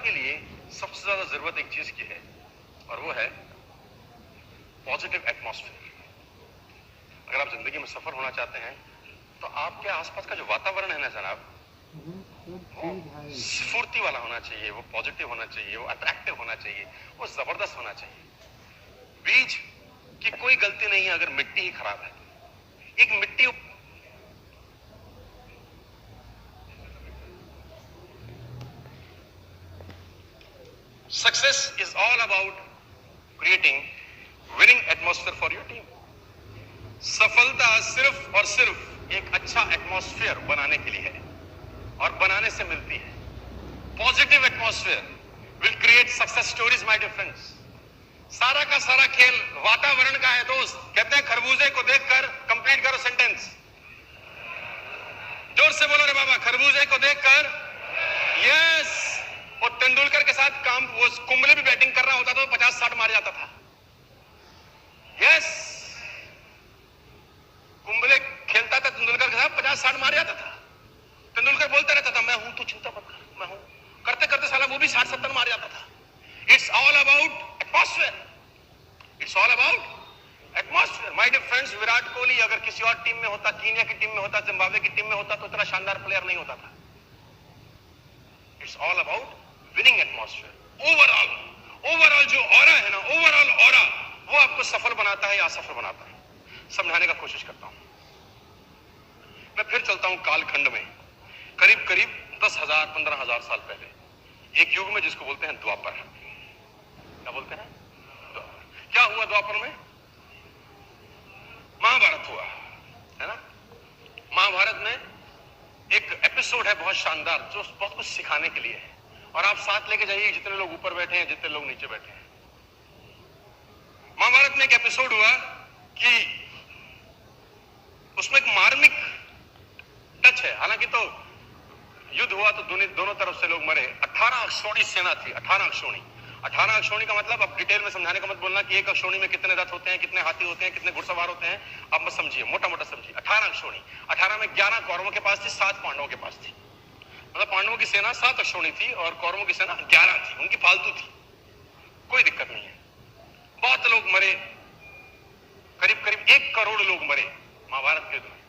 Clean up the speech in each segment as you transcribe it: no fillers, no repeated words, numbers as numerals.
के लिए सबसे ज्यादा जरूरत एक चीज की है और वो है पॉजिटिव एटमॉस्फेयर। अगर आप जिंदगी में सफल होना चाहते हैं तो आपके आसपास का जो वातावरण है ना जनाब, वो स्फूर्ति वाला होना चाहिए, वो पॉजिटिव होना चाहिए, वो अट्रैक्टिव होना चाहिए, वो जबरदस्त होना चाहिए। बीज की कोई गलती नहीं है अगर मिट्टी ही खराब है। एक मिट्टी success is all about creating winning atmosphere for your team. सफलता सिर्फ और सिर्फ एक अच्छा एटमॉस्फेयर बनाने के लिए है और बनाने से मिलती है। Positive atmosphere will create success stories my dear friends. सारा का सारा खेल वातावरण का है दोस्त। कहते हैं खरबूजे को देखकर कंप्लीट करो सेंटेंस। जोर से बोलो रे बाबा, खरबूजे को देखकर। यस, वो तेंदुलकर के साथ काम, वो कुंबले भी बैटिंग कर रहा होता तो 50-60 मार जाता था। यस, कुंबले खेलता था तेंदुलकर के साथ, 50-60 मार जाता था। तेंदुलकर बोलता रहता था मैं हूं, तू चिंता मत कर, मैं हूं। करते करते साला वो भी 60-70 मार जाता था। It's all about atmosphere. It's all about atmosphere my dear friends. Virat Kohli अगर किसी और टीम में होता, कीनिया की टीम में होता, जिम्बाब्वे की टीम में होता तो इतना शानदार प्लेयर नहीं होता था। It's all about winning atmosphere. Overall जो ऑरा है ना, ओवरऑल ऑरा, वो आपको सफल बनाता है या असफल बनाता है। समझाने का कोशिश करता हूं। मैं फिर चलता हूं कालखंड में, करीब करीब 10,000-15,000 साल पहले, एक युग में जिसको बोलते हैं द्वापर। क्या बोलते हैं? द्वापर। क्या हुआ द्वापर में? महाभारत हुआ है ना। महाभारत में एक एपिसोड है बहुत शानदार जो बहुत कुछ सिखाने के लिए है, और आप साथ लेके जाइए जितने लोग ऊपर बैठे हैं, जितने लोग नीचे बैठे हैं। महाभारत में एक एपिसोड हुआ कि उसमें एक मार्मिक टच है। हालांकि तो युद्ध हुआ तो दोनों तरफ से लोग मरे। 18 अक्षौणी सेना थी। 18 अक्षौणी। 18 अक्षौणी का मतलब, अब डिटेल में समझाने का मत बोलना कि एक अक्षौणी में कितने रथ होते हैं, कितने हाथी होते हैं, कितने घुड़सवार होते हैं। अब मत समझिए, मोटा मोटा समझिए। 18 अक्षौणी। 18 में 11 कौरवों के पास थी, 7 पांडवों के पास थी। मतलब पांडवों की सेना 7 अक्षौणी थी और कौरवों की सेना 11 थी। उनकी फालतू थी, कोई दिक्कत नहीं है। बहुत लोग मरे, करीब करीब 1 करोड़ लोग मरे महाभारत के युद्ध में।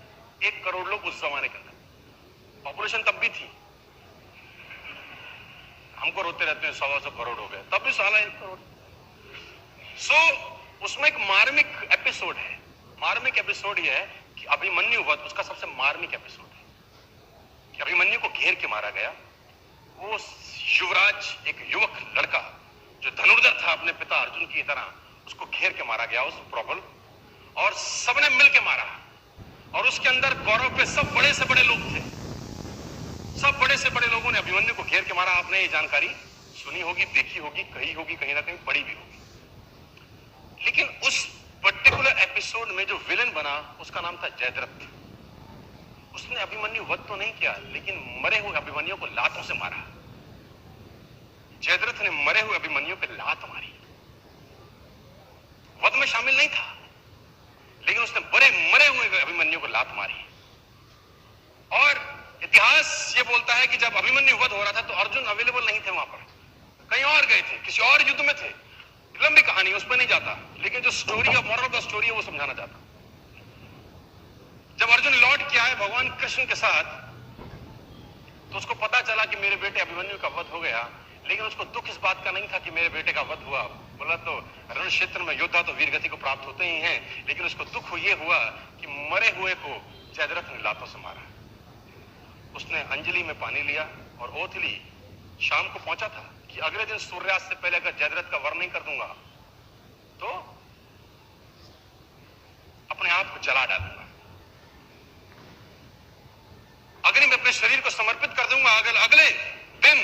1 करोड़ लोग उस जमाने के अंदर। पॉपुलेशन तब भी थी, हमको रोते रहते हैं 100 करोड़ हो गए, तब भी साला 1 करोड़। सो उसमें एक मार्मिक एपिसोड है। मार्मिक एपिसोड यह है कि अभिमन्यु वध उसका सबसे मार्मिक एपिसोड है कि अभिमन्यु को घेर के मारा गया। वो युवराज, एक युवक लड़का जो धनुर्धर था अपने पिता अर्जुन की तरह, उसको घेर के मारा गया उस प्रबल, और सबने मिल के मारा। और उसके अंदर कौरव पे सब बड़े से बड़े लोग थे। सब बड़े से बड़े लोगों ने अभिमन्यु को घेर के मारा। आपने ये जानकारी सुनी होगी, देखी होगी, कही होगी, कहीं ना कहीं पढ़ी भी होगी। लेकिन उस पर्टिकुलर एपिसोड में जो विलन बना उसका नाम था जयद्रथ। उसने अभिमन्यु वध तो नहीं किया, लेकिन मरे हुए अभिमन्यु को लातों से मारा। जयद्रथ ने मरे हुए अभिमन्यु पे लात मारी। वध में शामिल नहीं था, लेकिन उसने मरे हुए अभिमन्यु को लात मारी। और इतिहास ये बोलता है कि जब अभिमन्यु वध हो रहा था तो अर्जुन अवेलेबल नहीं थे वहां पर, कहीं और गए थे, किसी और युद्ध में थे। लंबी कहानी, उस पर नहीं जाता, लेकिन जो story of moral of the story है वो समझाना चाहता। जब अर्जुन लौट के आए भगवान कृष्ण के साथ, तो उसको पता चला कि मेरे बेटे अभिमन्यु का वध हो गया। लेकिन उसको दुख इस बात का नहीं था कि मेरे बेटे का वध हुआ। बोला तो रण क्षेत्र में योद्धा तो वीरगति को प्राप्त होते ही हैं, लेकिन उसको दुख ये हुआ कि मरे हुए को जयद्रथ ने लातों से मारा। उसने अंजलि में पानी लिया और ओथ ली। शाम को पहुंचा था कि अगले दिन सूर्यास्त से पहले अगर जयद्रथ का वध नहीं कर दूंगा तो अपने आप को जला डालूंगा, अग्नि में अपने शरीर को समर्पित कर दूंगा। अगर अगले दिन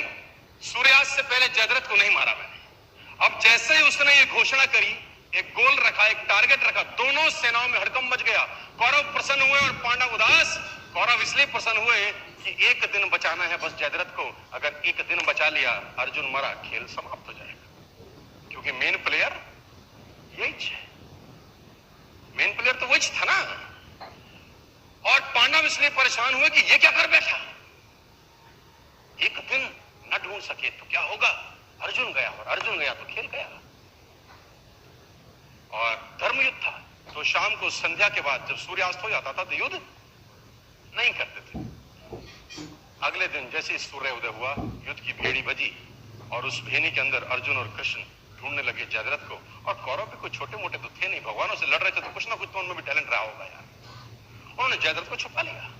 सूर्यास्त से पहले जयद्रथ को नहीं मारा मैंने। अब जैसे ही उसने ये घोषणा करी, एक गोल रखा, एक टारगेट रखा, दोनों सेनाओं में हड़कंप मच गया। कौरव प्रसन्न हुए और पांडव उदास। कौरव इसलिए प्रसन्न हुए कि एक दिन बचाना है बस जयद्रथ को। अगर एक दिन बचा लिया, अर्जुन मरा, खेल समाप्त हो जाएगा, क्योंकि मेन प्लेयर यही है। मेन प्लेयर तो वही था ना। और पांडव इसलिए परेशान हुए कि ये क्या कर बैठा, एक दिन न ढूंढ सके तो क्या होगा? अर्जुन गया, और अर्जुन गया तो खेल गया। और धर्म युद्ध था, तो शाम को संध्या के बाद जब सूर्यास्त हो जाता था तो युद्ध नहीं करते थे। अगले दिन जैसे ही सूर्य उदय हुआ, युद्ध की भेड़ी बजी और उस भेड़ी के अंदर अर्जुन और कृष्ण ढूंढने लगे जयद्रथ को। और कौरव भी कोई छोटे मोटे तो थे नहीं, भगवानों से लड़ रहे थे, तो कुछ ना कुछ तो उनमें भी टैलेंट रहा होगा यार। उन्होंने जयद्रथ को छुपा लिया।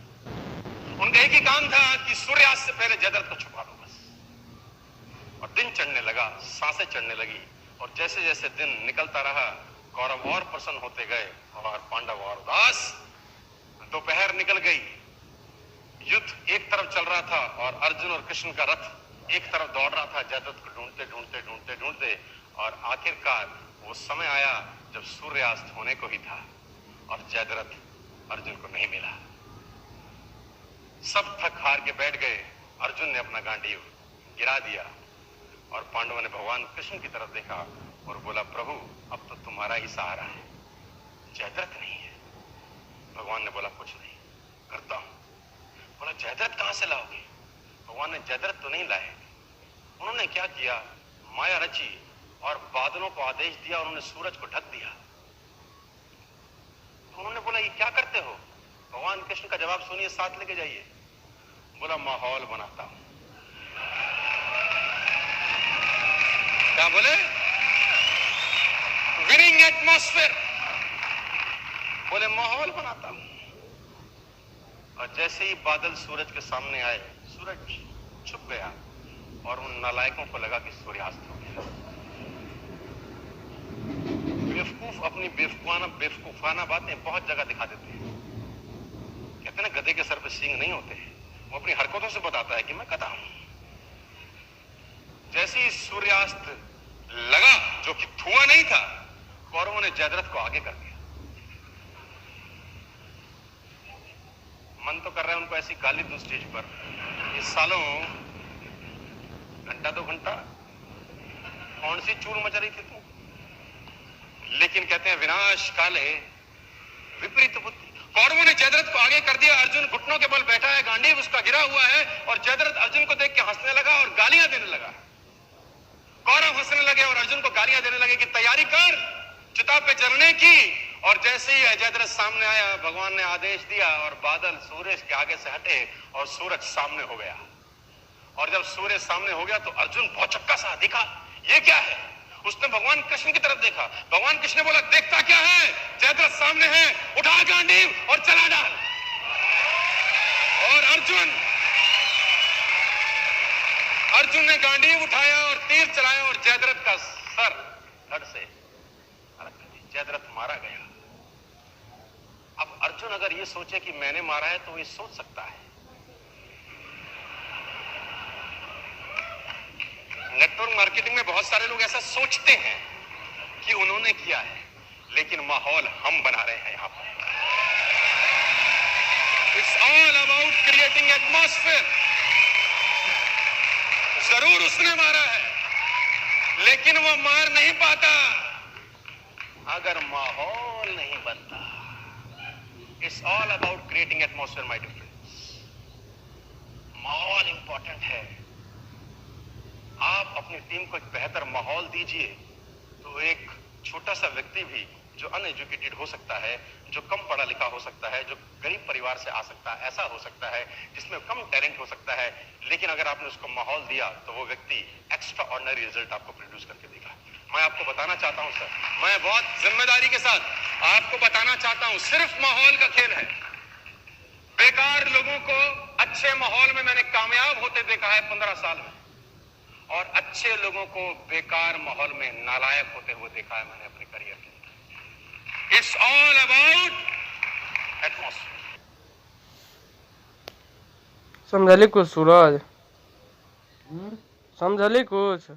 उनका एक ही काम था कि सूर्यास्त से पहले जयद्रथ को छुपा लो बस। और दिन चढ़ने लगा, सांसें चढ़ने लगी, और जैसे जैसे दिन निकलता रहा कौरव और प्रसन्न होते गए और पांडव और उदास। दोपहर निकल गई, युद्ध एक तरफ चल रहा था और अर्जुन और कृष्ण का रथ एक तरफ दौड़ रहा था जयद्रथ को ढूंढते ढूंढते ढूंढते ढूंढते। और आखिरकार वो समय आया जब सूर्यास्त होने को ही था और जयद्रथ अर्जुन को नहीं मिला। सब थक हार के बैठ गए। अर्जुन ने अपना गांडीव गिरा दिया और पांडवों ने भगवान कृष्ण की तरफ देखा और बोला, प्रभु अब तो तुम्हारा ही सहारा है, जयद्रथ नहीं है। भगवान ने बोला, कुछ नहीं, करता हूं। बोला, जयद्रथ कहां से लाओगे? भगवान ने जयद्रथ तो नहीं लाए। उन्होंने क्या किया, माया रची और बादलों को आदेश दिया, उन्होंने सूरज को ढक दिया। उन्होंने बोला, ये क्या करते हो? भगवान कृष्ण का जवाब सुनिए, साथ लेके जाइए। बोला, माहौल बनाता हूं। क्या बोले? Winning atmosphere. बोले, माहौल बनाता हूं। और जैसे ही बादल सूरज के सामने आए, सूरज छुप गया और उन नालायकों को लगा कि सूर्यास्त हो गया। बेवकूफ अपनी बेवकूफाना बातें बहुत जगह दिखा देते हैं। कहते हैं गधे के सर पे सींग नहीं होते, वो अपनी हरकतों से बताता है कि मैं गधा हूं। जैसे ही सूर्यास्त लगा, जो कि धुआं नहीं था, कौरवों ने जयद्रथ को आगे कर दिया। मन तो कर रहा है उनको ऐसी गाली दूं स्टेज पर, ये सालों घंटा 2 घंटा कौन सी चूल मचा रही थी तू? लेकिन कहते हैं विनाश काले विपरीत बुद्धि। कौरवों ने जयद्रथ को आगे कर दिया। अर्जुन घुटनों के बल बैठा है, गांडीव उसका गिरा हुआ है, और जयद्रथ अर्जुन को देख के हंसने लगा और गालियां देने लगा। कौरव हंसने लगे और अर्जुन को गालियां देने लगे कि तैयारी कर चिता पे चलने की। और जैसे ही जयद्रथ सामने आया, भगवान ने आदेश दिया और बादल सूरज के आगे से हटे और सूरज सामने हो गया। और जब सूरज सामने हो गया तो अर्जुन भौचक्का सा दिखा, ये क्या है? उसने भगवान कृष्ण की तरफ देखा। भगवान कृष्ण ने बोला, देखता क्या है, जयद्रथ सामने है, उठा गांडीव और चला डाल। और अर्जुन ने गांडीव उठाया और तीर चलाया और जयद्रथ का सर धड़ से अलग कर दिया। जयद्रथ मारा गया। अब अर्जुन अगर ये सोचे कि मैंने मारा है तो ये सोच सकता है। नेटवर्क मार्केटिंग में बहुत सारे लोग ऐसा सोचते हैं कि उन्होंने किया है, लेकिन माहौल हम बना रहे हैं यहां पर। It's all about creating atmosphere. जरूर उसने मारा है, लेकिन वो मार नहीं पाता अगर माहौल नहीं बनता। It's all about creating atmosphere my dear friends. माहौल इंपॉर्टेंट है। आप अपनी टीम को एक बेहतर माहौल दीजिए तो एक छोटा सा व्यक्ति भी जो अनएजुकेटेड हो सकता है, जो कम पढ़ा लिखा हो सकता है, जो गरीब परिवार से आ सकता है, ऐसा हो सकता है जिसमें कम टैलेंट हो सकता है, लेकिन अगर आपने उसको माहौल दिया तो वो व्यक्ति एक्स्ट्रा ऑर्डिनरी रिजल्ट आपको प्रोड्यूस करके देगा। मैं आपको बताना चाहता हूं सर, मैं बहुत जिम्मेदारी के साथ आपको बताना चाहता हूं, सिर्फ माहौल का खेल है। बेकार लोगों को अच्छे माहौल में मैंने कामयाब होते देखा है 15 साल में, और अच्छे लोगों को बेकार माहौल में नालायक होते हुए देखा है मैंने अपने करियर के अंदर। It's all about atmosphere. समझली कुछ सूरज? समझली कुछ?